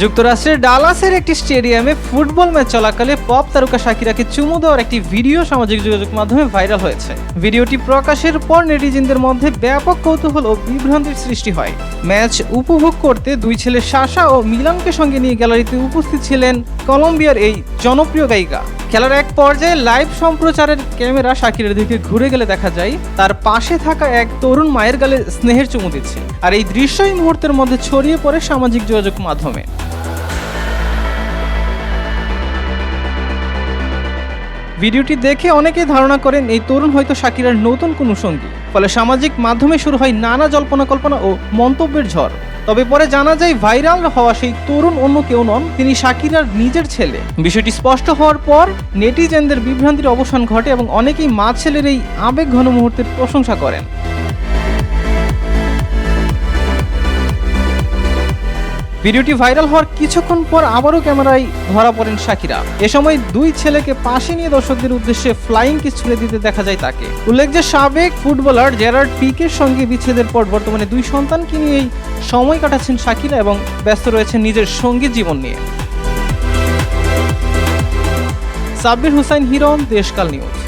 যুক্তরাষ্ট্রের ডালাসের একটি স্টেডিয়ামে ফুটবল ম্যাচ চলাকালে পপ তারকা শাকিরাকে চুমু দেওয়ার একটি ভিডিও সামাজিক যোগাযোগ মাধ্যমে ভাইরাল হয়েছে। ভিডিওটি প্রকাশের পর নেটিজেনদের মধ্যে ব্যাপক কৌতূহল ও বিভ্রান্তির সৃষ্টি হয়। ম্যাচ উপভোগ করতে দুই ছেলে সাশা ও মিলানকে সঙ্গে নিয়ে গ্যালারিতে উপস্থিত ছিলেন কলম্বিয়ার এই জনপ্রিয় গায়িকা। খেলার এক পর্যায়ে লাইভ সম্প্রচারের ক্যামেরা শাকিরের দিকে ঘুরে গেলে দেখা যায় তার পাশে থাকা এক তরুণ মায়ের গালে স্নেহের চুমু দিচ্ছে। আর এই দৃশ্য এই মুহূর্তের মধ্যে ছড়িয়ে পড়ে সামাজিক যোগাযোগ মাধ্যমে। ভিডিওটি দেখে অনেকেই ধারণা করেন এই তরুণ হয়তো শাকিরার নতুন কোনো সঙ্গী। ফলে সামাজিক মাধ্যমে শুরু হয় নানা জল্পনা কল্পনা ও মন্তব্যের ঝড়। তবে পরে জানা যায় ভাইরাল হওয়া সেই তরুণ অন্য কেউ নন, তিনি শাকিরার নিজের ছেলে। বিষয়টি স্পষ্ট হওয়ার পর নেটিজেনদের বিভ্রান্তির অবসান ঘটে এবং অনেকেই মা ছেলের এই আবেগ ঘন মুহূর্তের প্রশংসা করেন। ভিডিওটি ভাইরাল হওয়ার কিছুক্ষণ পর আবারও ক্যামেরায় ধরা পড়েন শাকিরা। এ সময় দুই ছেলেকে পাশে নিয়ে দর্শকদের উদ্দেশ্যে ফ্লাইং কিস ছুড়ে দিতে দেখা যায় তাকে। উল্লেখ যে সাবেক ফুটবলার জেরার্ড পিকের সঙ্গে বিচ্ছেদের পর বর্তমানে দুই সন্তানকে নিয়েই সময় কাটাচ্ছেন শাকিরা এবং ব্যস্ত রয়েছেন নিজের সঙ্গীত জীবন নিয়ে। সাব্বির হুসাইন হিরণ, দেশকাল নিউজ।